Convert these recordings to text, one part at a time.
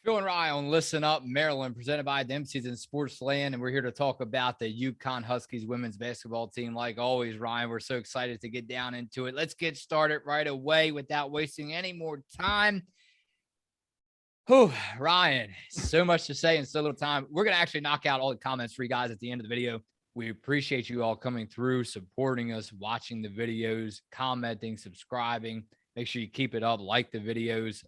Phil and Rye on Listen Up Maryland, presented by Dempsey's and Sportsland, and we're here to talk about the UConn Huskies women's basketball team. Like always, Ryan, we're so excited to get down into it. Let's get started right away without wasting any more time. Whew, Ryan, so much to say in so little time. We're going to actually knock out all the comments for you guys at the end of the video. We appreciate you all coming through, supporting us, watching the videos, commenting, subscribing. Make sure you keep it up, like the videos.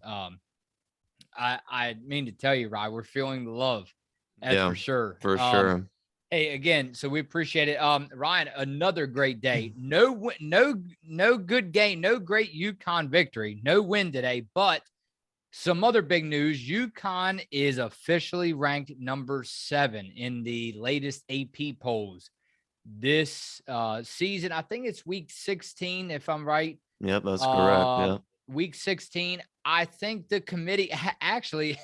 I mean to tell you, Ryan, we're feeling the love. That's for sure. For sure. Hey, again, so we appreciate it. Ryan, another great day. No good game, no great UConn victory, no win today, but some other big news. UConn is officially ranked number 7 in the latest AP polls this season. I think it's week 16, if I'm right. Yep, that's correct. Yeah. Week 16. I think the committee actually,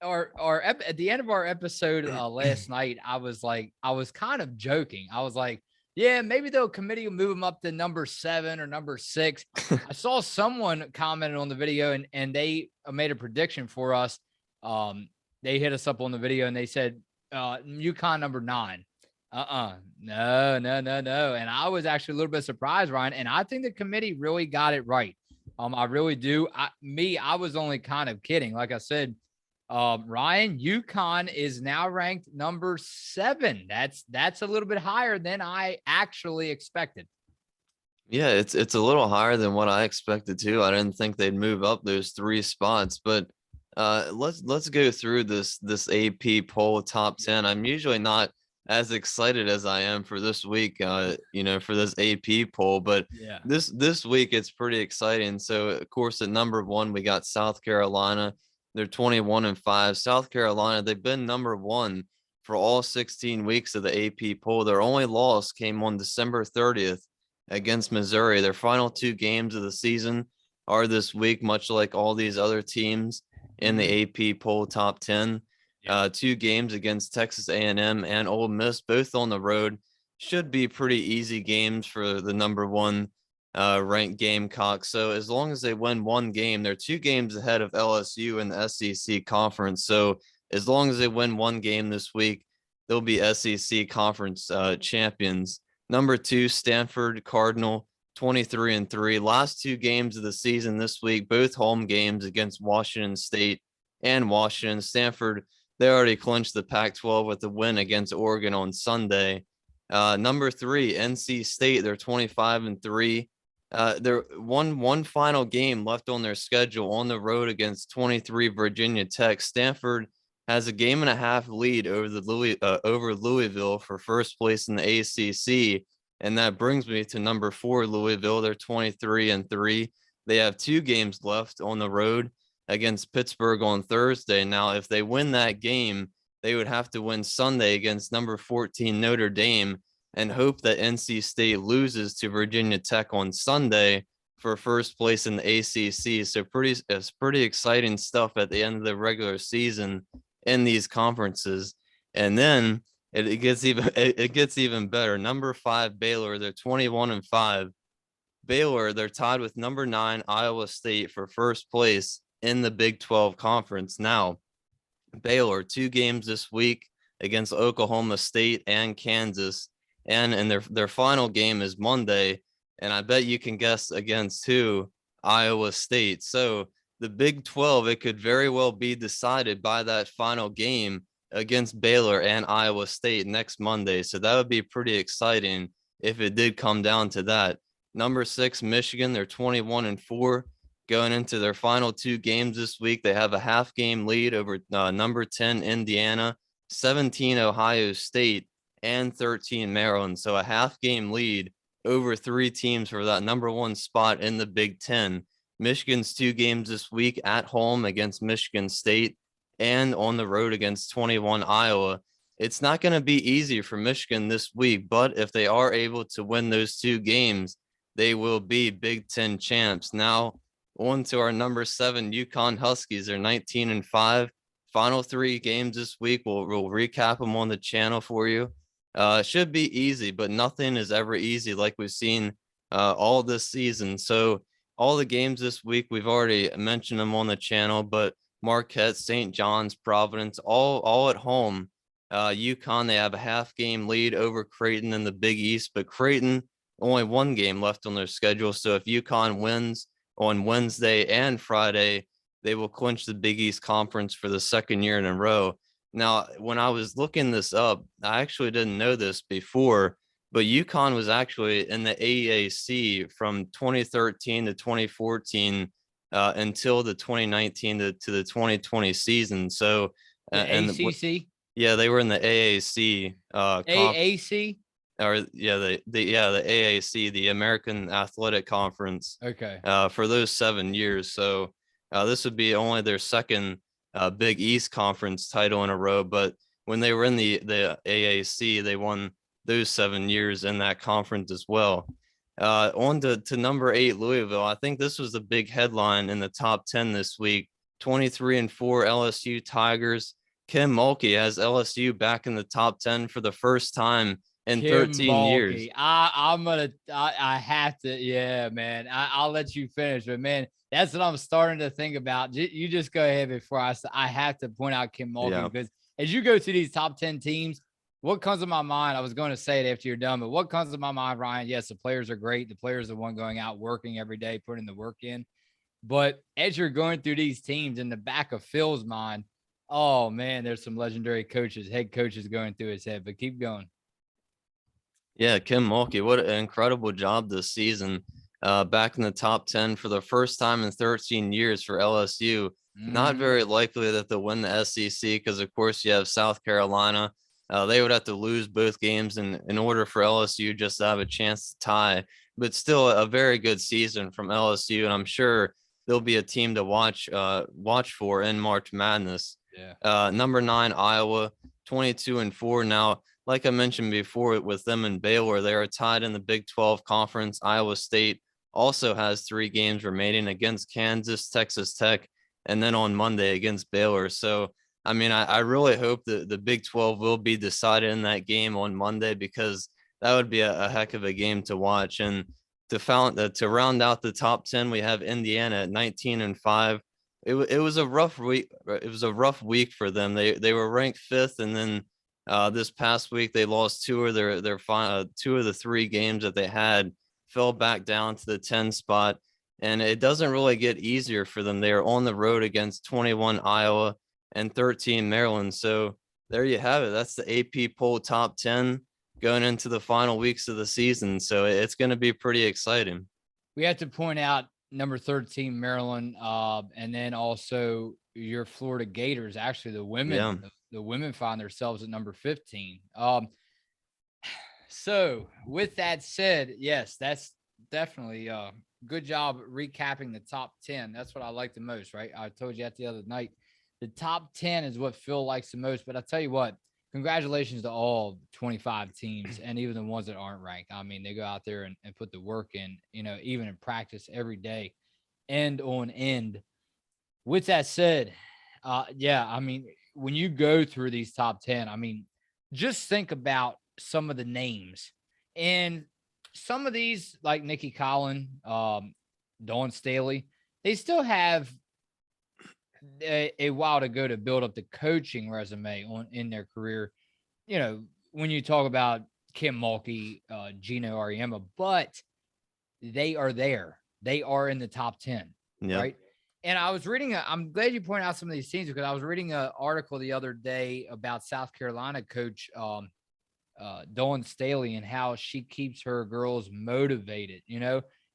or at the end of our episode last night, I was kind of joking. I was like, yeah, maybe the committee will move them up to number 7 or number 6. I saw someone commented on the video and they made a prediction for us. They hit us up on the video and they said, UConn number 9. No. And I was actually a little bit surprised, Ryan. And I think the committee really got it right. I really do. I was only kind of kidding. Like I said, Ryan, UConn is now ranked number 7. That's a little bit higher than I actually expected. Yeah, it's a little higher than what I expected too. I didn't think they'd move up those 3 spots, but let's go through this AP poll top 10. I'm usually not as excited as I am for this week, for this AP poll, but yeah, this week it's pretty exciting. So of course at number 1 we got South Carolina. They're 21-5. South Carolina, they've been number 1 for all 16 weeks of the AP poll. Their only loss came on December 30th against Missouri. Their final 2 games of the season are this week, much like all these other teams in the AP poll top 10. 2 games against Texas A&M and Ole Miss, both on the road. Should be pretty easy games for the number 1 ranked Gamecocks. So as long as they win 1 game, they're 2 games ahead of LSU in the SEC conference. So as long as they win 1 game this week, they'll be SEC conference champions. Number 2, Stanford Cardinal, 23-3. Last 2 games of the season this week, both home games against Washington State and Washington. Stanford, they already clinched the Pac-12 with the win against Oregon on Sunday. Number 3, NC State, they're 25-3. They're one final game left on their schedule on the road against 23 Virginia Tech. Stanford has a 1.5 game lead over Louisville for first place in the ACC, and that brings me to number 4, Louisville. They're 23-3. They have 2 games left on the road against Pittsburgh on Thursday. Now, if they win that game, they would have to win Sunday against number 14 Notre Dame and hope that NC State loses to Virginia Tech on Sunday for first place in the ACC. So it's pretty exciting stuff at the end of the regular season in these conferences. And then it gets even better. Number 5 Baylor, they're 21-5. Baylor, they're tied with number 9 Iowa State for first place in the Big 12 conference. Now, Baylor, 2 games this week against Oklahoma State and Kansas, and their final game is Monday, and I bet you can guess against who? Iowa State. So the Big 12, it could very well be decided by that final game against Baylor and Iowa State next Monday. So that would be pretty exciting if it did come down to that. Number 6 Michigan, they're 21-4. Going into their final 2 games this week, they have a half game lead over number 10 Indiana, 17 Ohio State, and 13 Maryland. So a half game lead over 3 teams for that number 1 spot in the Big 10. Michigan's 2 games this week at home against Michigan State and on the road against 21 Iowa. It's not going to be easy for Michigan this week, but if they are able to win those 2 games, they will be Big 10 champs. Now, on to our number 7 UConn Huskies. They're 19-5. Final 3 games this week. We'll recap them on the channel for you. Should be easy, but nothing is ever easy like we've seen all this season. So all the games this week, we've already mentioned them on the channel, but Marquette, St. John's, Providence, all at home. UConn, they have a half game lead over Creighton in the Big East, but Creighton only one game left on their schedule. So if UConn wins on Wednesday and Friday, they will clinch the Big East Conference for the second year in a row. Now, when I was looking this up, I actually didn't know this before, but UConn was actually in the AAC from 2013 to 2014 until the 2019 to the 2020 season. So, The and ACC, yeah, they were in the AAC AAC. or yeah, the AAC, the American Athletic Conference, Okay. for those 7 years. So this would be only their second Big East Conference title in a row. But when they were in the AAC, they won those 7 years in that conference as well. On to number 8, Louisville. I think this was the big headline in the top 10 this week. 23-4 LSU Tigers. Kim Mulkey has LSU back in the top 10 for the first time in Kim 13 years. Mulkey. I have to, yeah, man. I'll let you finish, but man, that's what I'm starting to think about. You just go ahead before I have to point out Kim Mulkey, Yeah. because as you go through these top 10 teams, what comes to my mind? I was going to say it after you're done, but what comes to my mind, Ryan? Yes, the players are great. The players are the one going out working every day, putting the work in. But as you're going through these teams, in the back of Phil's mind, oh man, there's some legendary coaches, head coaches going through his head. But keep going. Yeah, Kim Mulkey, what an incredible job this season. Back in the top 10 for the first time in 13 years for LSU. Not very likely that they'll win the SEC because, of course, you have South Carolina. They would have to lose both games in order for LSU just to have a chance to tie. But still, a very good season from LSU, and I'm sure they'll be a team to watch for in March Madness. Yeah. Number 9, Iowa, 22-4 now. Like I mentioned before, with them and Baylor, they are tied in the Big 12 Conference. Iowa State also has 3 games remaining against Kansas, Texas Tech, and then on Monday against Baylor. So, I mean, I really hope that the Big 12 will be decided in that game on Monday, because that would be a heck of a game to watch. And to round out the top 10, we have Indiana at 19-5. It was a rough week. It was a rough week for them. They were ranked 5th, and then this past week they lost 2 of their 2 of the 3 games that they had, fell back down to the 10 spot, and it doesn't really get easier for them. They are on the road against 21 Iowa and 13 Maryland. So there you have it. That's the AP poll top 10 going into the final weeks of the season. So it's going to be pretty exciting. We have to point out number 13 Maryland, and then also your Florida Gators. Actually, the women find themselves at number 15. So with that said, yes, that's definitely good job recapping the top 10. That's what I like the most, right? I told you that the other night. The top 10 is what Phil likes the most. But I tell you what, congratulations to all 25 teams and even the ones that aren't ranked. I mean, they go out there and put the work in, even in practice every day, end on end. With that said, yeah, I mean, when you go through these top 10, I mean, just think about some of the names. And some of these, like Nikki Collins, Dawn Staley, they still have a while to go to build up the coaching resume in their career. When you talk about Kim Mulkey, Gino Auriemma, but they are there. They are in the top 10, right? And I was reading, I'm glad you pointed out some of these teams, because I was reading an article the other day about South Carolina coach Dawn Staley and how she keeps her girls motivated.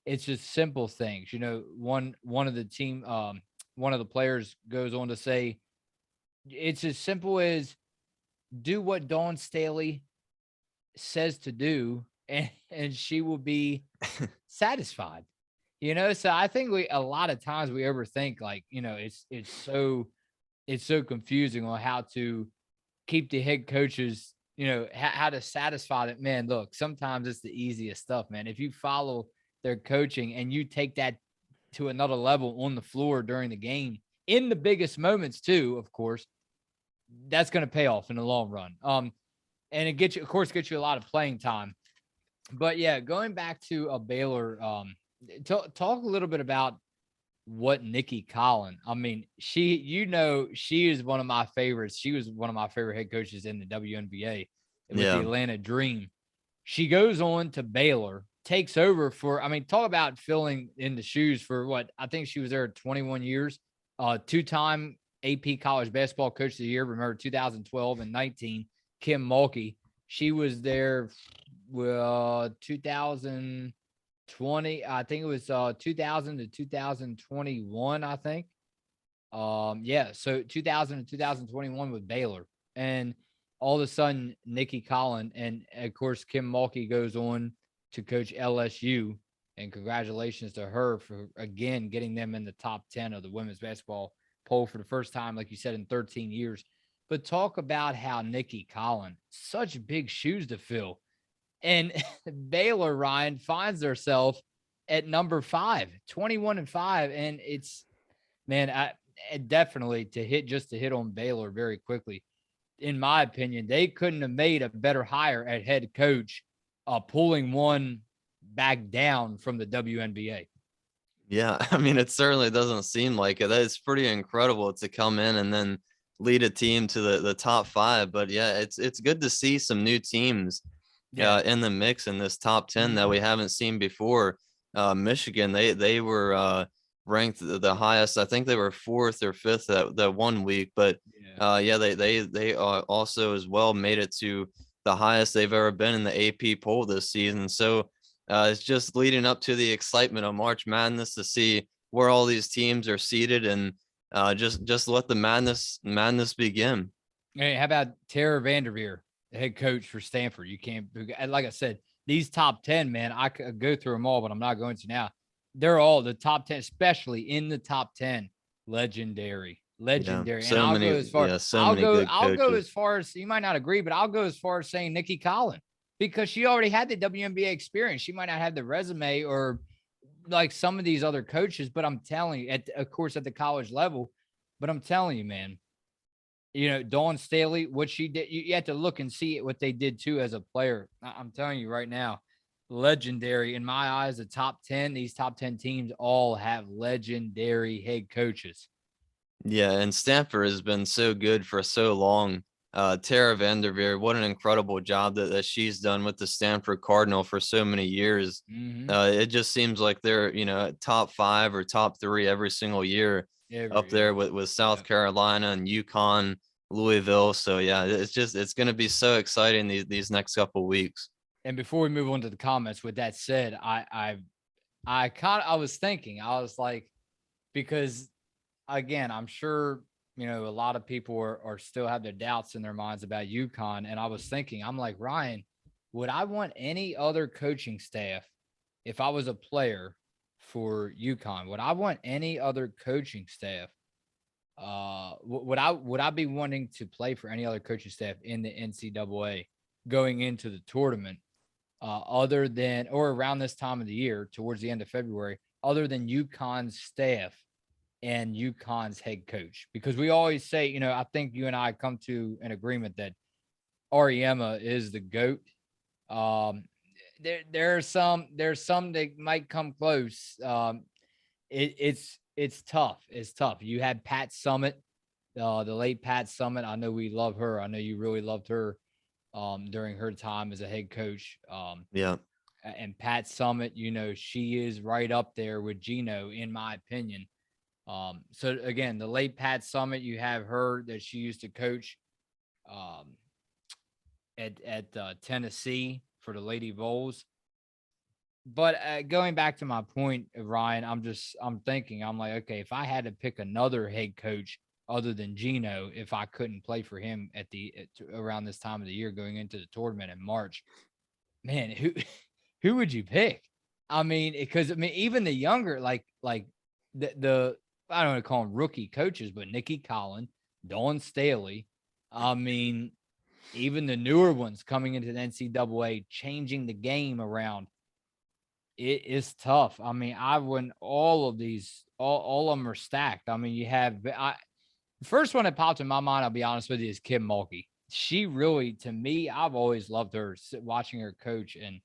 It's just simple things. One of the team, one of the players goes on to say, it's as simple as do what Dawn Staley says to do, and she will be satisfied. So I think a lot of times we overthink, like, it's so confusing on how to keep the head coaches, how to satisfy that. Man, look, sometimes it's the easiest stuff, man. If you follow their coaching and you take that to another level on the floor during the game, in the biggest moments too, of course, that's going to pay off in the long run. And it gets you a lot of playing time. But yeah, going back to Baylor, talk a little bit about what Nikki Collins. I mean, she is one of my favorites. She was one of my favorite head coaches in the WNBA with the Yeah. Atlanta Dream. She goes on to Baylor, takes over for, I mean, talk about filling in the shoes for what I think she was there 21 years, two-time AP College Basketball Coach of the Year. Remember 2012 and 19, Kim Mulkey. She was there, 2020. I think it was 2000 to 2021. I think. Yeah. So 2000 to 2021 with Baylor, and all of a sudden Nikki Collins and of course Kim Mulkey goes on to coach LSU, and congratulations to her for again getting them in the top 10 of the women's basketball poll for the first time, like you said, in 13 years. But talk about how Nikki Collins, such big shoes to fill. And Baylor, Ryan, finds herself at number 5, 21-5. And it's, man, definitely to hit on Baylor very quickly. In my opinion, they couldn't have made a better hire at head coach, pulling one back down from the WNBA. Yeah, I mean, it certainly doesn't seem like it. It's pretty incredible to come in and then lead a team to the top 5. But yeah, it's good to see some new teams Yeah. in the mix in this top 10 that Mhm. we haven't seen before. Michigan, they were ranked the highest. I think they were 4th or 5th that 1 week. But Yeah. yeah, they also as well made it to the highest they've ever been in the AP poll this season. So it's just leading up to the excitement of March Madness to see where all these teams are seated, and just let the madness begin. Hey, how about Tara Vanderveer, the head coach for Stanford? You can't, like I said, these top 10, man, I could go through them all, but I'm not going to now. They're all the top 10, especially in the top 10. Legendary, Yeah, legendary. And so I'll go many, as far, yeah, so many good I'll go coaches. as far as, you might not agree, but I'll go as far as saying Nikki Collins, because she already had the WNBA experience. She might not have the resume or like some of these other coaches, but I'm telling you, of course, at the college level, but I'm telling you, man, Dawn Staley, what she did, you have to look and see what they did too as a player. I'm telling you right now, legendary in my eyes. The top 10, these top 10 teams all have legendary head coaches. Yeah, and Stanford has been so good for so long. Tara Vanderveer, what an incredible job that she's done with the Stanford Cardinal for so many years. Mm-hmm. It just seems like they're, top 5 or top 3 every single year up Every there year. with South Yep. Carolina and UConn, Louisville. So yeah, it's going to be so exciting these next couple weeks. And before we move on to the comments, with that said, I was thinking, I was like, because again, I'm sure a lot of people are still have their doubts in their minds about UConn. And I was thinking, I'm like, Ryan, would I want any other coaching staff if I was a player for UConn? Would I want any other coaching staff? Would I be wanting to play for any other coaching staff in the NCAA going into the tournament, other than or around this time of the year, towards the end of February, other than UConn's staff and UConn's head coach? Because we always say, I think you and I come to an agreement that Ariema is the GOAT. Um, there's some that might come close. It's tough. It's tough. You had Pat Summitt, the late Pat Summitt. I know we love her. I know you really loved her during her time as a head coach. Yeah. And Pat Summitt, she is right up there with Gino, in my opinion. So again, the late Pat Summitt, you have her that she used to coach um, at Tennessee for the Lady Vols. But going back to my point, Ryan, I'm thinking, I'm like, okay, if I had to pick another head coach other than Gino, if I couldn't play for him around this time of the year going into the tournament in March, man, who would you pick? I mean, because even the younger, like the I don't want to call them rookie coaches, but Nikki Collins, Dawn Staley. I mean, even the newer ones coming into the NCAA, changing the game around. It is tough. I mean, I wouldn't all of these, all of them are stacked. I mean, the first one that popped in my mind, I'll be honest with you, is Kim Mulkey. She really, to me, I've always loved her watching her coach. And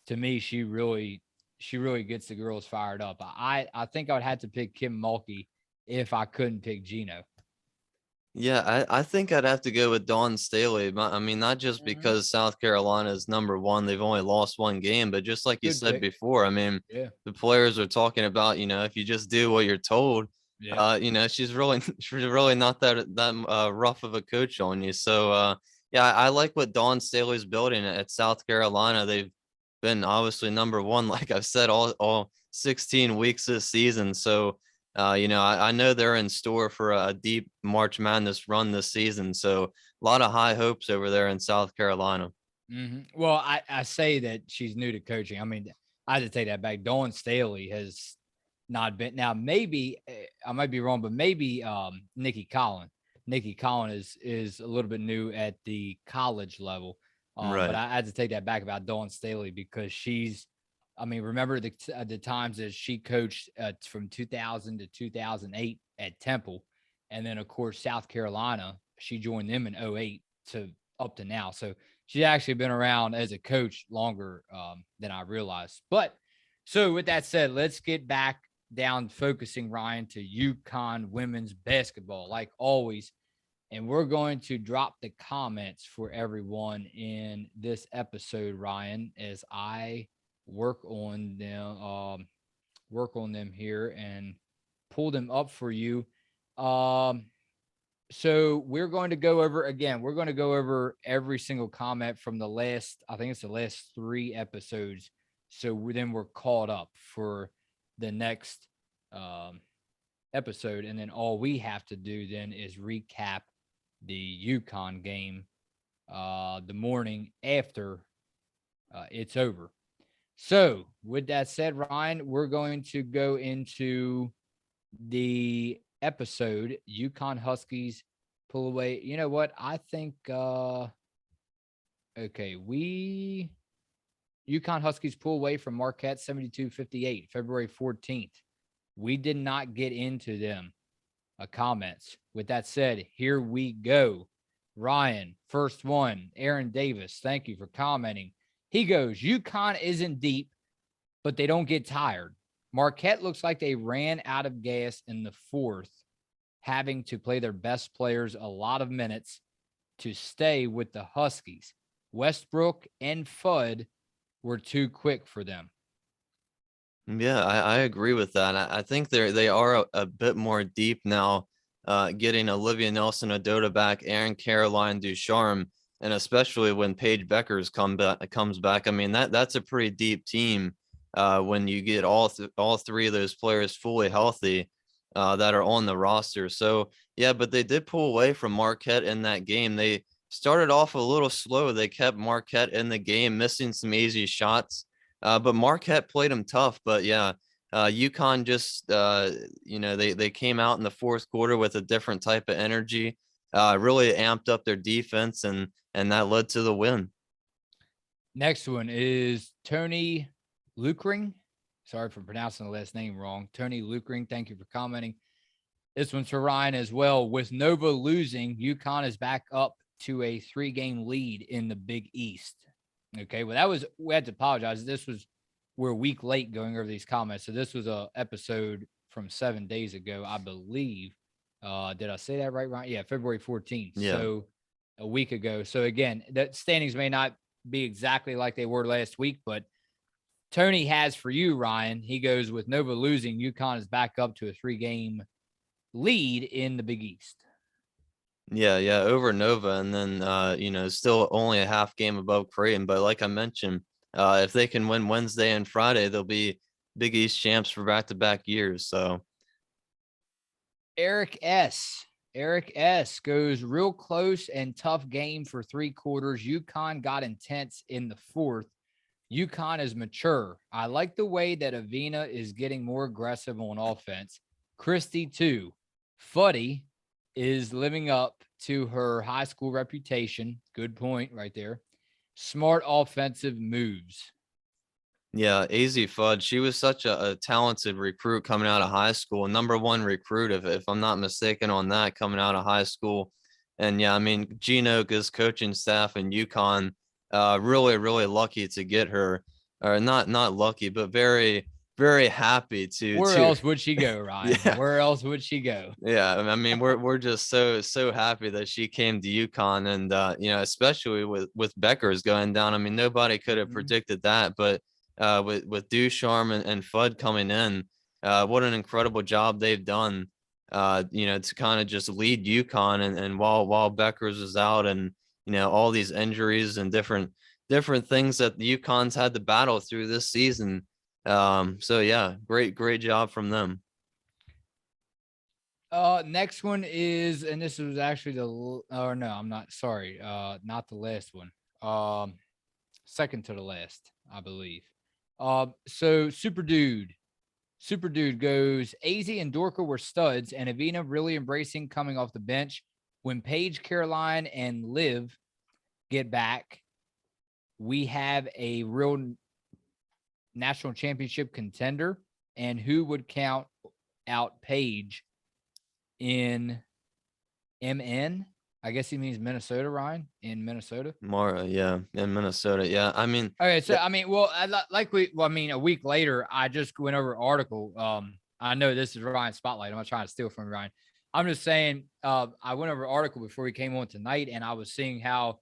to me, she really she really gets the girls fired up. I think I would have to pick Kim Mulkey if I couldn't pick Gino. Yeah, I think I'd have to go with Dawn Staley. I mean, not just Mhm. because South Carolina is number one, they've only lost one game, but just like you Good said pick. before, I mean, Yeah. the players are talking about, if you just do what you're told, Yeah. she's really she's really not that rough of a coach on you. So yeah, I like what Dawn Staley's building at South Carolina. They've been obviously number one, like I've said, all 16 weeks this season. So I know they're in store for a deep March Madness run this season. So a lot of high hopes over there in South Carolina. Well, I say that she's new to coaching. I mean, I had to take that back. Dawn Staley has not been. Now, maybe I might be wrong, but maybe Nikki Collins. Nikki Collins is a little bit new at the college level. But Right. I had to take that back about Dawn Staley because she's. I mean, remember the times that she coached from 2000 to 2008 at Temple, and then of course South Carolina. She joined them in '08 to up to now. So she's actually been around as a coach longer than I realized. But so with that said, let's get back down focusing, Ryan, to UConn women's basketball, like always. And we're going to drop the comments for everyone in this episode, Ryan, as I work on them here and pull them up for you. Um, so we're going to go over again. We're going to go over every single comment from the last, I think it's the last 3 episodes. So then we're caught up for the next um, episode. And then all we have to do then is recap the UConn game the morning after it's over. So with that said, Ryan, we're going to go into the episode UConn Huskies pull away. You know what? I think okay, we UConn Huskies pull away from Marquette 72-58, February 14th. We did not get into them comments. With that said, here we go. Ryan, first one, Aaron Davis, thank you for commenting. He goes, UConn isn't deep, but they don't get tired. Marquette looks like they ran out of gas in the fourth, having to play their best players a lot of minutes to stay with the Huskies. Westbrook and Fudd were too quick for them. Yeah, I agree with that. I think they are a bit more deep now, getting Olivia Nelson-Ododa back, Aaron Caroline Ducharme, and especially when Paige Beckers comes back. I mean, that's a pretty deep team when you get all three of those players fully healthy that are on the roster. So yeah, but they did pull away from Marquette in that game. They started off a little slow. They kept Marquette in the game, missing some easy shots. But Marquette played them tough. But yeah, UConn just they came out in the fourth quarter with a different type of energy, really amped up their defense, and that led to the win. Next one is Tony Lucring. Sorry for pronouncing the last name wrong. Tony Lucring, thank you for commenting. This one's for Ryan as well. With Nova losing, UConn is back up to a 3-game lead in the Big East. Okay, well, we had to apologize. We're a week late going over these comments. So this was a episode from 7 days ago, I believe. Did I say that right, Ryan? Yeah, February 14th. Yeah. So a week ago. So again, the standings may not be exactly like they were last week, but Tony has for you, Ryan. He goes with Nova losing, UConn is back up to a 3-game lead in the Big East. Yeah, over Nova, and then still only a half game above Creighton. But like I mentioned, if they can win Wednesday and Friday, they'll be Big East champs for back-to-back years. So Eric S goes real close and tough game for 3 quarters. UConn got intense in the fourth. UConn is mature. I like the way that Avina is getting more aggressive on offense. Christie too. Fuddy is living up to her high school reputation. Good point right there. Smart offensive moves. yeah, AZ Fudd, she was such a talented recruit coming out of high school, number one recruit, if I'm not mistaken on that, coming out of high school. And yeah, I mean, Gene Oak's coaching staff and UConn, really, really lucky to get her. or not lucky, but very, very happy Where to else would she go, Ryan? yeah. Where else would she go? Yeah, I mean, we're just so happy that she came to UConn, and especially with Becker's going down. I mean, nobody could have Mhm. predicted that, but with Ducharme and Fudd coming in, what an incredible job they've done. To kind of just lead UConn, and while Becker's is out, and all these injuries and different things that the UConn's had to battle through this season. So yeah, great job from them. Next one is, and this was actually or no, I'm not sorry. Not the last one. Second to the last, I believe. So Super Dude goes, AZ and Dorka were studs, and Avina really embracing coming off the bench. When Paige, Caroline, and Liv get back, we have a real national championship contender. And who would count out Paige in MN? I guess he means Minnesota, Ryan, in Minnesota. Mara, yeah, in Minnesota. Yeah, I mean, Okay, so I mean, well, I mean, a week later, I just went over an article. I know this is Ryan's spotlight. I'm not trying to steal from Ryan. I'm just saying, I went over an article before we came on tonight, and I was seeing how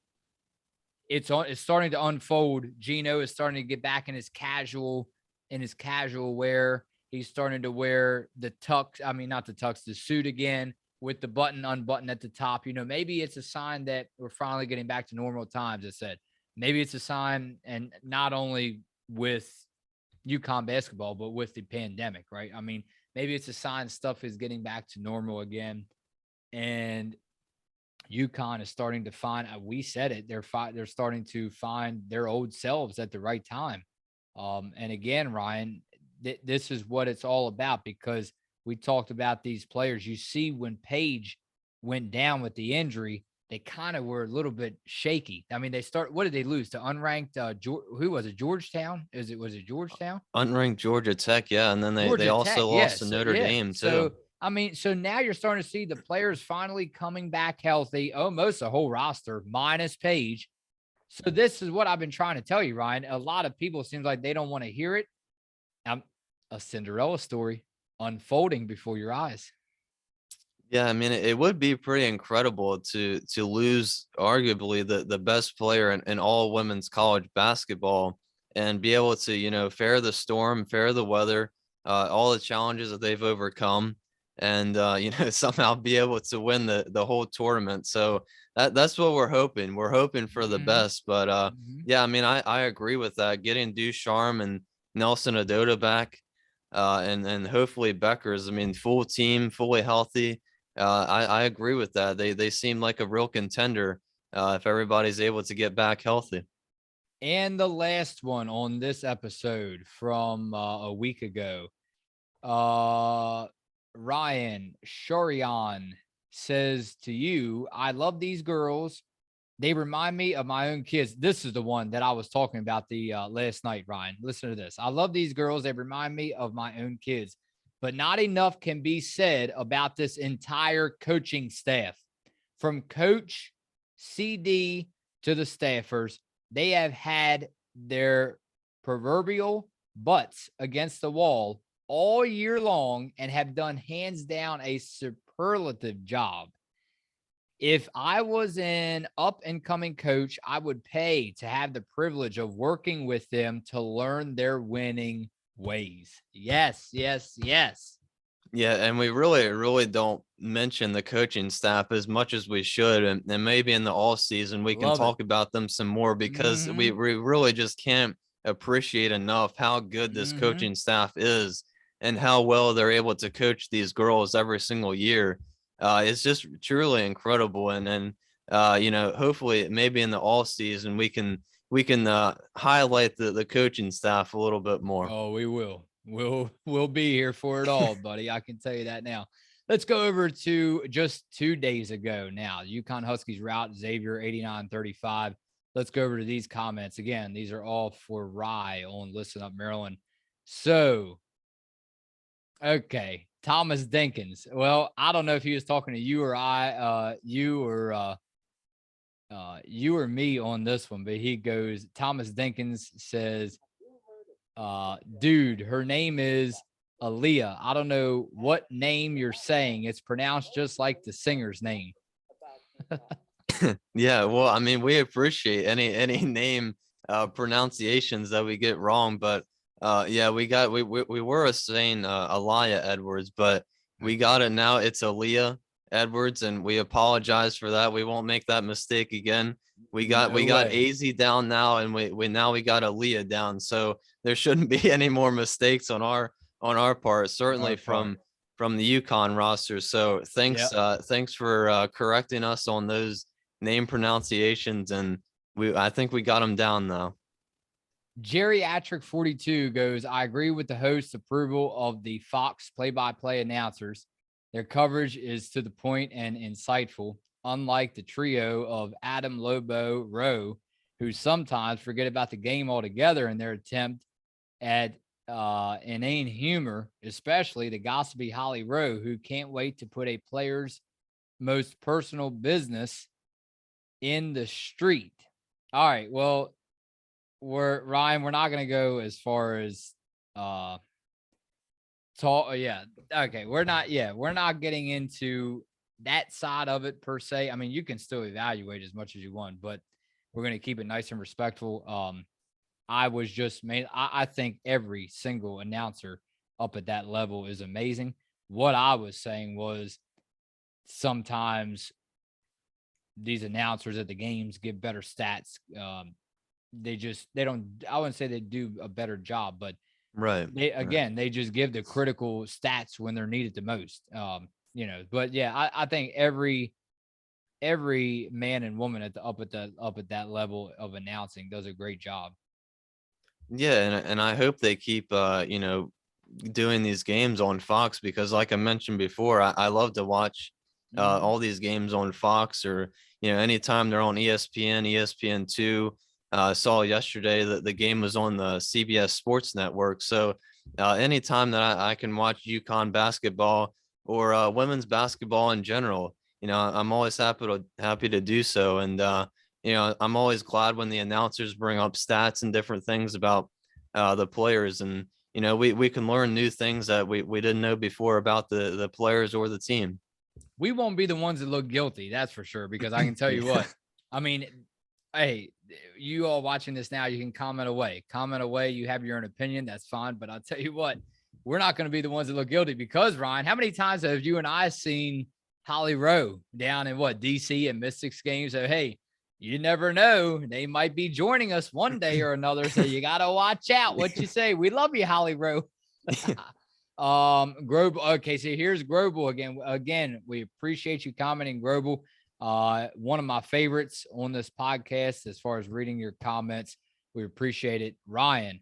it's starting to unfold. Gino is starting to get back in his casual wear. He's starting to wear the tux. I mean, not the tux, the suit again with the button unbuttoned at the top. Maybe it's a sign that we're finally getting back to normal times. I said maybe it's a sign, and not only with UConn basketball, but with the pandemic, right? I mean, maybe it's a sign stuff is getting back to normal again, and UConn is starting to find. We said it. They're starting to find their old selves at the right time. And again, Ryan, this is what it's all about, because we talked about these players. You see, when Paige went down with the injury, they kind of were a little bit shaky. I mean, what did they lose to unranked? Who was it? Georgetown? Was it Georgetown? unranked Georgia Tech, yeah, and then they Georgia Tech, also lost to yes, Notre yeah. Dame too. So I mean, so now you're starting to see the players finally coming back healthy, almost a whole roster minus Page. So this is what I've been trying to tell you, Ryan. A lot of people seems like they don't want to hear it. A Cinderella story unfolding before your eyes. Yeah, I mean, it would be pretty incredible to lose arguably the best player in all women's college basketball, and be able to, fare the storm, fare the weather, all the challenges that they've overcome, and somehow be able to win the whole tournament. So that's what we're hoping. We're hoping for the Mm-hmm. best. But Mm-hmm. yeah, I mean, I agree with that. Getting Ducharme and Nelson Adota back, and hopefully Becker's. I mean, full team, fully healthy. I agree with that. They seem like a real contender, if everybody's able to get back healthy. And the last one on this episode from a week ago. Ryan Shorian says to you, I love these girls. They remind me of my own kids. This is the one that I was talking about the last night, Ryan. Listen to this. I love these girls. They remind me of my own kids, but not enough can be said about this entire coaching staff. From coach, CD to the staffers, they have had their proverbial butts against the wall all year long and have done hands down a superlative job. If I was an up and coming coach, I would pay to have the privilege of working with them to learn their winning ways. Yes, yes, yes. Yeah, and we really don't mention the coaching staff as much as we should, and maybe in the off season we can Love it. talk about them some more, because we Mm-hmm. we really just can't appreciate enough how good this Mm-hmm. coaching staff is, and how well they're able to coach these girls every single year. It's just truly incredible, and hopefully maybe in the off season we can highlight the coaching staff a little bit more. Oh, we will. We'll be here for it all, buddy. I can tell you that now. Let's go over to just 2 days ago now. UConn Huskies route Xavier 89-35. Let's go over to these comments. Again, these are all for Rye on Listen Up Maryland. So, okay, Thomas Dinkins. Well, I don't know if he was talking to you or you or me on this one, but he goes, Thomas Dinkins says, Dude, her name is Aaliyah. I don't know what name you're saying. It's pronounced just like the singer's name. Yeah, well, I mean, we appreciate any name pronunciations that we get wrong, but yeah, we were saying Aliyah Edwards, but we got it now. It's Aaliyah Edwards, and we apologize for that. We won't make that mistake again. We got AZ down now, and we got Aaliyah down. So there shouldn't be any more mistakes on our part, certainly from the UConn roster. So thanks for correcting us on those name pronunciations, and I think we got them down now. Geriatric 42 goes, I agree with the host's approval of the Fox play-by-play announcers. Their coverage is to the point and insightful, unlike the trio of Adam, Lobo, Rowe, who sometimes forget about the game altogether in their attempt at inane humor, especially the gossipy Holly Rowe, who can't wait to put a player's most personal business in the street. All right, well, Ryan, we're not gonna go as far as okay, we're not getting into that side of it per se. I mean, you can still evaluate as much as you want, but we're gonna keep it nice and respectful. I think every single announcer up at that level is amazing. What I was saying was sometimes these announcers at the games give better stats. They don't, I wouldn't say they do a better job, but they just give the critical stats when they're needed the most. But yeah, I think every man and woman up at that level of announcing does a great job. Yeah, and I hope they keep doing these games on Fox, because like I mentioned before, I love to watch all these games on Fox, or anytime they're on ESPN, ESPN2. Saw yesterday that the game was on the CBS Sports Network. So anytime that I can watch UConn basketball or women's basketball in general, I'm always happy to do so. And I'm always glad when the announcers bring up stats and different things about the players, and we can learn new things that we didn't know before about the players or the team. We won't be the ones that look guilty, that's for sure, because I can tell you what, I mean, hey, you all watching this now, you can comment away. You have your own opinion. That's fine. But I'll tell you what, we're not going to be the ones that look guilty, because Ryan, how many times have you and I seen Holly Rowe down in DC and Mystics games? So, hey, you never know. They might be joining us one day or another. So you got to watch out what you say. We love you, Holly Rowe. Grobel. Okay. So here's Grobel again. Again, we appreciate you commenting, Grobel. One of my favorites on this podcast as far as reading your comments. We appreciate it. Ryan,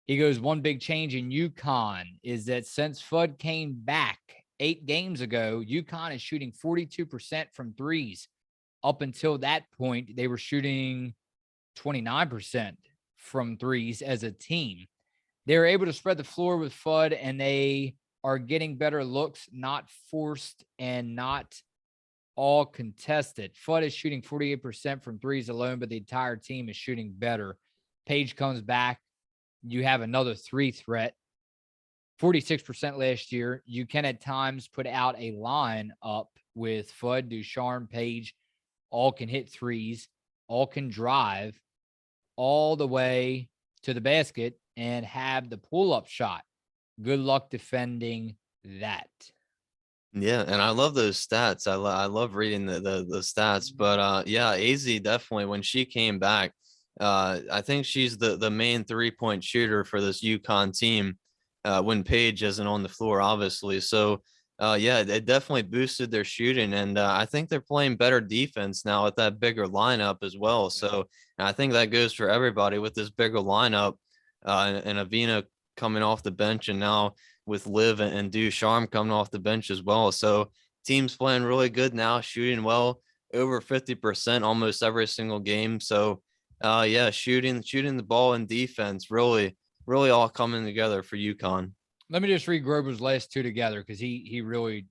he goes, one big change in UConn is that since Fudd came back 8 games ago, UConn is shooting 42% from threes. Up until that point, they were shooting 29% from threes as a team. They were able to spread the floor with Fudd, and they are getting better looks, not forced and not all contested. Fudd is shooting 48% from threes alone, but the entire team is shooting better. Page comes back. You have another 3 threat. 46% last year. You can at times put out a line up with Fudd, Ducharme, Page. All can hit threes. All can drive all the way to the basket and have the pull-up shot. Good luck defending that. Yeah, and I love those stats. I love reading the stats. But yeah, AZ definitely, when she came back, I think she's the main 3-point shooter for this UConn team when Paige isn't on the floor, obviously. So yeah, it definitely boosted their shooting, and I think they're playing better defense now with that bigger lineup as well. So I think that goes for everybody with this bigger lineup, and Avina coming off the bench, and now with Liv and Ducharme coming off the bench as well. So team's playing really good now, shooting well, over 50% almost every single game. So yeah, shooting the ball and defense really all coming together for UConn. Let me just read Grober's last 2 together, because he really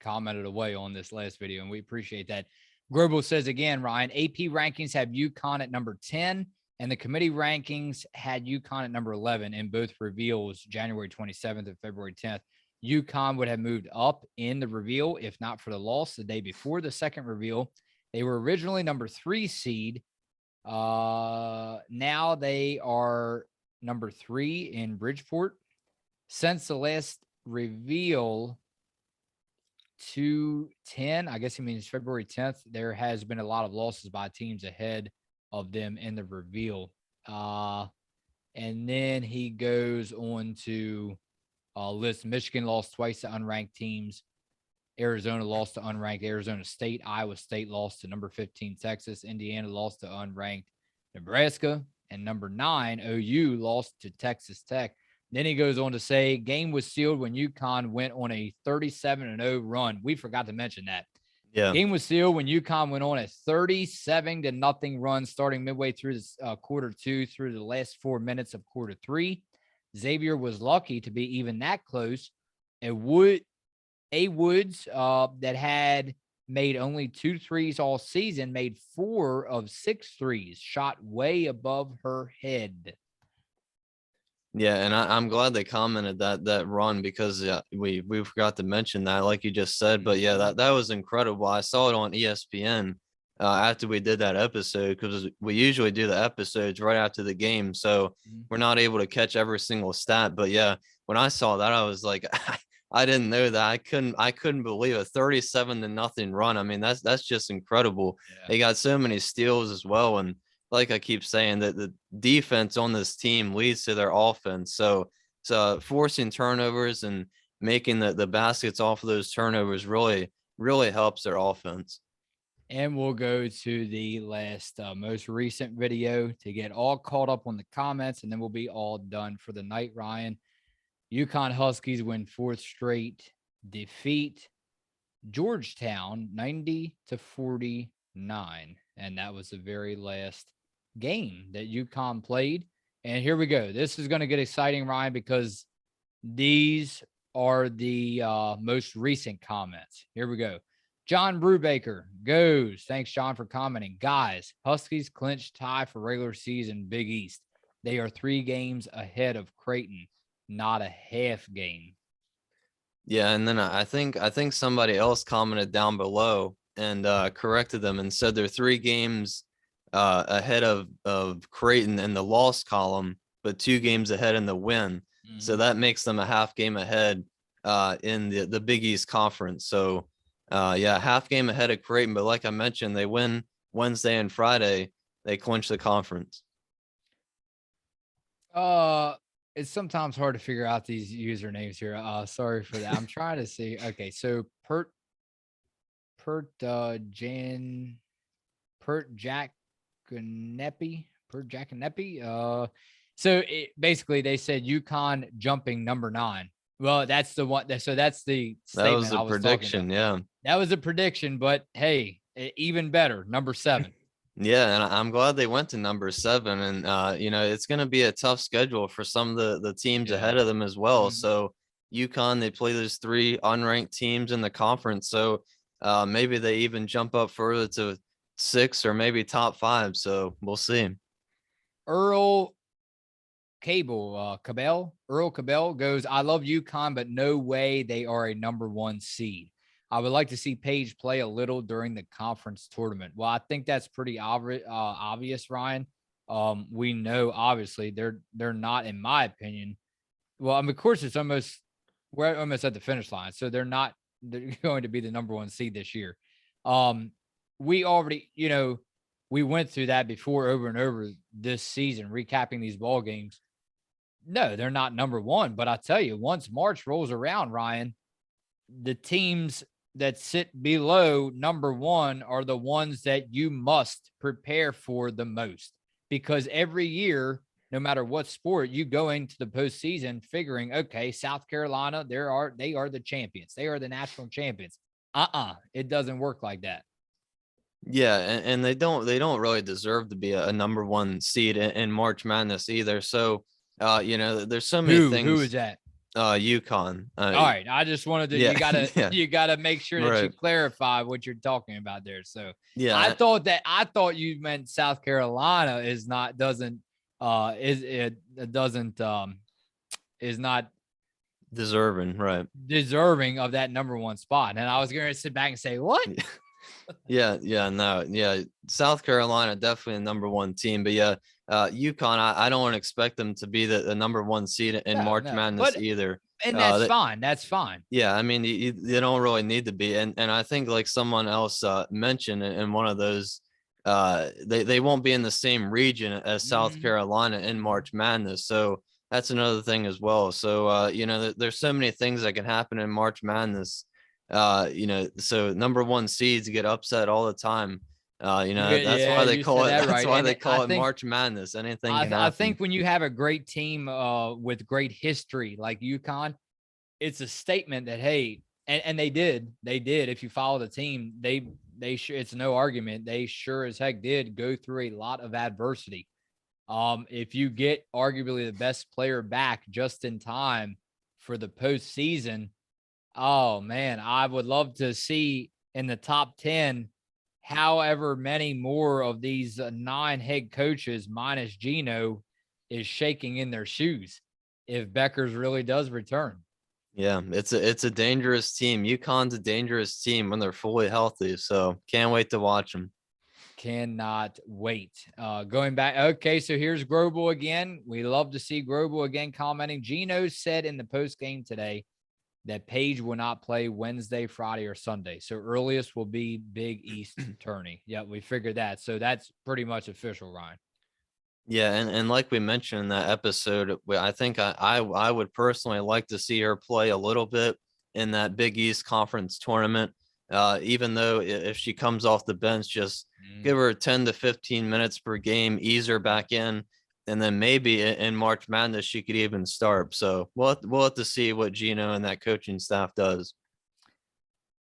commented away on this last video, and we appreciate that. Grobel says again, Ryan, AP rankings have UConn at number 10 And the committee rankings had UConn at number 11 in both reveals, January 27th and February 10th. UConn would have moved up in the reveal if not for the loss the day before the second reveal. They were originally number 3 seed. Now they are number 3 in Bridgeport. Since the last reveal, 2-10, I guess he means February 10th, there has been a lot of losses by teams ahead of them in the reveal. And then he goes on to list Michigan lost twice to unranked teams. Arizona lost to unranked Arizona State. Iowa State lost to number 15 Texas. Indiana lost to unranked Nebraska. And number 9, OU lost to Texas Tech. Then he goes on to say, game was sealed when UConn went on a 37-0 run. We forgot to mention that. Yeah. Game was sealed when UConn went on a 37-0 run starting midway through this quarter 2 through the last 4 minutes of quarter 3. Xavier was lucky to be even that close. Woods that had made only 2 threes all season made 4 of 6 threes, shot way above her head. Yeah, and I'm glad they commented that run because we forgot to mention that, like you just said. But yeah, that was incredible. I saw it on ESPN after we did that episode, because we usually do the episodes right after the game, so we're not able to catch every single stat. But yeah, when I saw that, I was like, I didn't know that. I couldn't believe a 37-0 run. I mean, that's just incredible. Yeah. They got so many steals as well, and like I keep saying, that the defense on this team leads to their offense. So forcing turnovers and making the baskets off of those turnovers really helps their offense. And we'll go to the last most recent video to get all caught up on the comments, and then we'll be all done for the night, Ryan. UConn Huskies win 4th straight defeat Georgetown 90-49. And that was the very last game that UConn played. And here we go. This is going to get exciting, Ryan, because these are the most recent comments. Here we go. John Brubaker goes, thanks, John, for commenting. Guys, Huskies clinched tie for regular season Big East. They are 3 games ahead of Creighton, not a half game. Yeah, and then I think somebody else commented down below and corrected them and said they're 3 games ahead of Creighton in the loss column, but 2 games ahead in the win. So that makes them a half game ahead in the Big East Conference. So yeah, half game ahead of Creighton, but like I mentioned, they win Wednesday and Friday, they clinch the conference. It's sometimes hard to figure out these usernames here. Sorry for that. I'm trying to see. Okay, so Pert Jackneppy. So basically they said UConn jumping number 9. Well, that's the one. So that's the statement. That was the prediction. Yeah, that was a prediction. But hey, even better, number 7. Yeah, and I'm glad they went to number 7. And you know, it's going to be a tough schedule for some of the teams ahead of them as well. So UConn, they play those 3 unranked teams in the conference. So maybe they even jump up further to 6 or maybe top 5. So we'll see. Earl Cabell goes, I love UConn, but no way they are a number 1 seed. I would like to see Paige play a little during the conference tournament. Well, I think that's pretty obvious, Ryan. We know, obviously, they're not, in my opinion. Well, I mean, of course, we're almost at the finish line. So they're going to be the number 1 seed this year. We already, we went through that before over and over this season, recapping these ball games. No, they're not number 1. But I tell you, once March rolls around, Ryan, the teams that sit below number 1 are the ones that you must prepare for the most, because every year, no matter what sport, you go into the postseason figuring, okay, South Carolina, they are the champions. They are the national champions. It doesn't work like that. Yeah, and they don't really deserve to be a number 1 seed in March Madness either. So there's so many things. Who is that? UConn. All right. I just wanted to, Yeah, yeah, you gotta make sure that you right. clarify what you're talking about there. So Yeah, I thought you meant South Carolina is not deserving, right. deserving of that number one spot. And I was going to sit back and say, what? Yeah, yeah, no, yeah. South Carolina definitely a number one team, but yeah, UConn. I don't expect them to be the number one seed in No, March no. Madness But, either. and that's They, fine. That's fine. yeah, I mean, you don't really need to be, and I think like someone else mentioned in one of those, they won't be in the same region as South Mhm. Carolina in March Madness, so that's another thing as well. So there's so many things that can happen in March Madness. So number one seeds get upset all the time. That's why Yeah, they you call said it. that That's right. why And they call it March Madness. Anything can I happen. think when you have a great team with great history like UConn, it's a statement that, hey, and they did. If you follow the team, it's no argument. They sure as heck did go through a lot of adversity. If you get arguably the best player back just in time for the postseason, oh man, I would love to see in the top 10 however many more of these 9 head coaches minus Gino is shaking in their shoes if Beckers really does return. Yeah, it's a dangerous team. UConn's a dangerous team when they're fully healthy. So can't wait to watch them. Cannot wait. Going back. Okay, so here's Grobel again. We love to see Grobel again commenting. Gino said in the post game today that Paige will not play Wednesday, Friday, or Sunday. So earliest will be Big East tourney. Yeah, we figured that. So that's pretty much official, Ryan. Yeah, and like we mentioned in that episode, I think I would personally like to see her play a little bit in that Big East Conference tournament. Even though if she comes off the bench, just give her 10 to 15 minutes per game, ease her back in, and then maybe in March Madness she could even start. So we'll have to see what Gino and that coaching staff does.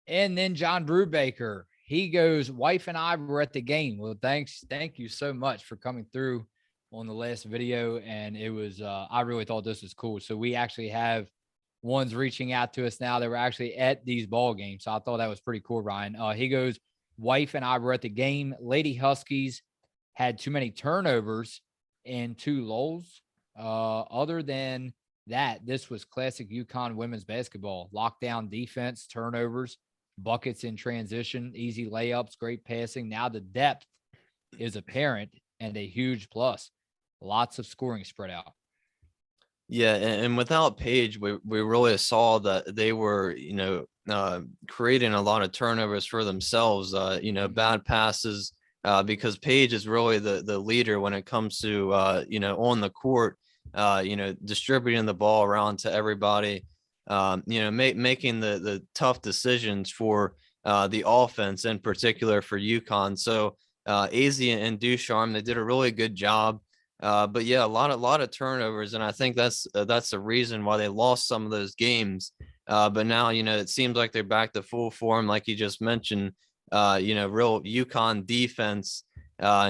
And then John Brubaker, he goes, wife and I were at the game. Well, thank you so much for coming through on the last video. And it was, I really thought this was cool. So we actually have ones reaching out to us now that were actually at these ball games. So I thought that was pretty cool, Ryan. He goes, wife and I were at the game. Lady Huskies had too many turnovers and 2 lulls. Other than that, this was classic UConn women's basketball. Lockdown defense, turnovers, buckets in transition, easy layups, great passing. Now the depth is apparent and a huge plus. Lots of scoring spread out. Yeah, and without Page, we really saw that they were, creating a lot of turnovers for themselves. Bad passes, because Page is really the leader when it comes to on the court, distributing the ball around to everybody, making the tough decisions for the offense, in particular for UConn. So AZ and Ducharme, they did a really good job. But yeah, a lot of turnovers, and I think that's the reason why they lost some of those games. But now it seems like they're back to full form, like you just mentioned. Real UConn defense,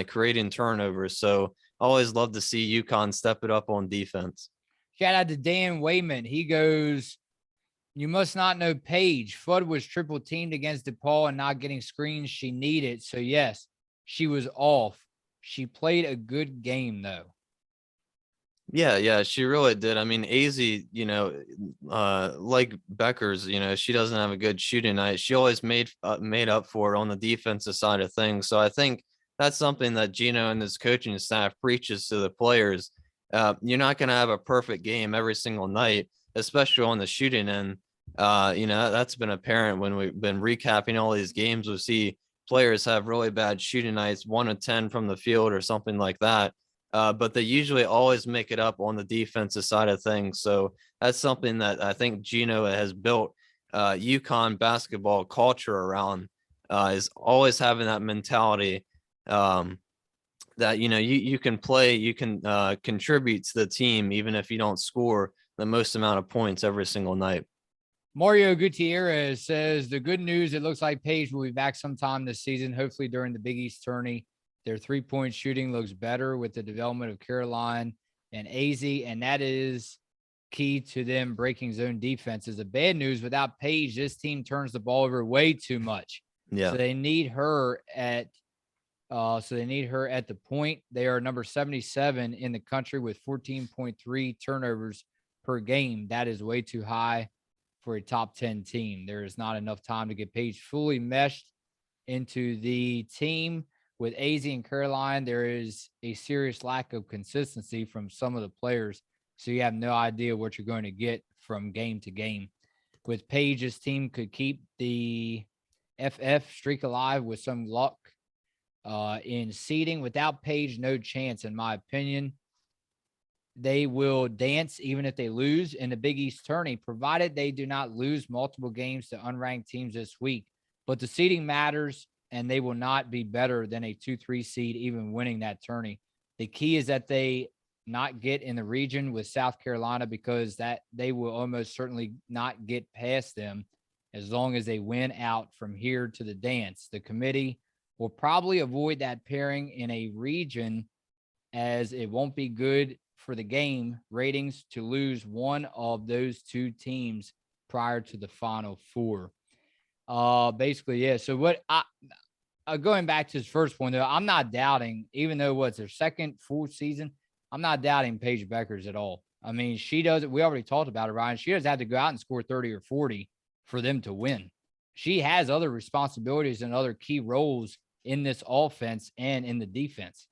creating turnovers. So always love to see UConn step it up on defense. Shout out to Dan Wayman. He goes, you must not know Paige. Fudd was triple teamed against DePaul and not getting screens she needed. So yes, she was off. She played a good game though. Yeah, she really did. I mean, AZ, like Becker's, she doesn't have a good shooting night. She always made up for it on the defensive side of things. So I think that's something that Gino and his coaching staff preaches to the players. You're not going to have a perfect game every single night, especially on the shooting end. That's been apparent when we've been recapping all these games. We see players have really bad shooting nights, 1 of 10 from the field or something like that. But they usually always make it up on the defensive side of things. So that's something that I think Gino has built UConn basketball culture around, is always having that mentality, that you can play, you can contribute to the team even if you don't score the most amount of points every single night. Mario Gutierrez says the good news, it looks like Paige will be back sometime this season, hopefully during the Big East tourney. Their 3-point shooting looks better with the development of Caroline and AZ, and that is key to them breaking zone defenses. The bad news, without Paige, this team turns the ball over way too much. Yeah. So they need her at the point. They are number 77 in the country with 14.3 turnovers per game. That is way too high for a top 10 team. There is not enough time to get Paige fully meshed into the team. With AZ and Caroline, there is a serious lack of consistency from some of the players. So you have no idea what you're going to get from game to game. With Paige's team could keep the FF streak alive with some luck in seeding. Without Paige, no chance, in my opinion. They will dance even if they lose in the Big East tourney, provided they do not lose multiple games to unranked teams this week. But the seeding matters, and they will not be better than a 2-3 seed, even winning that tourney. The key is that they not get in the region with South Carolina, because that they will almost certainly not get past them as long as they win out from here to the dance. The committee will probably avoid that pairing in a region, as it won't be good for the game ratings to lose one of those two teams prior to the Final Four. Basically, yeah. So what going back to his first point, though, I'm not doubting, even though what's their second full season, I'm not doubting Paige Beckers at all. I mean, she does it. We already talked about it, Ryan. She doesn't have to go out and score 30 or 40 for them to win. She has other responsibilities and other key roles in this offense and in the defense.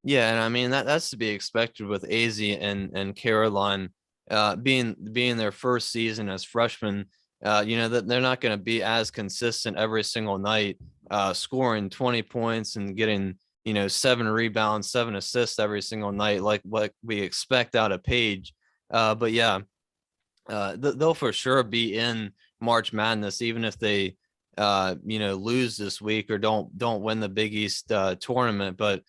Yeah, and I mean that's to be expected with AZ and Caroline being their first season as freshmen. That they're not going to be as consistent every single night, scoring 20 points and getting 7 rebounds, 7 assists every single night, like what we expect out of Paige. But yeah, they'll for sure be in March Madness, even if they lose this week or don't win the Big East tournament. But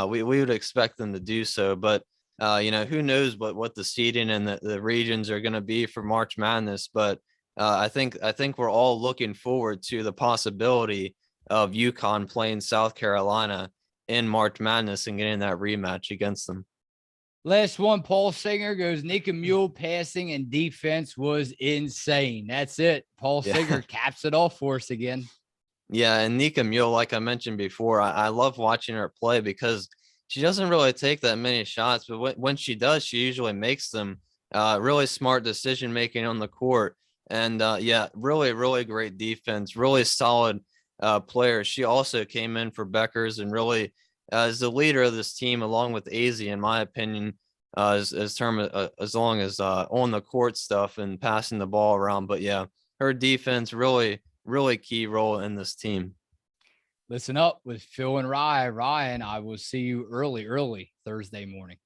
we would expect them to do so. But who knows what the seeding and the regions are going to be for March Madness. But I think we're all looking forward to the possibility of UConn playing South Carolina in March Madness and getting that rematch against them. Last one, Paul Singer goes, Nikki Mule passing and defense was insane. That's it. Paul Singer caps it off for us again. Yeah, and Nika Mule, like I mentioned before, I love watching her play because she doesn't really take that many shots, but when she does, she usually makes them. Really smart decision making on the court, and really, really great defense. Really solid player. She also came in for Beckers and really is the leader of this team, along with AZ, in my opinion, as long as on the court stuff and passing the ball around. But yeah, her defense really key role in this team. Listen up with Phil and Ryan. I will see you early Thursday morning.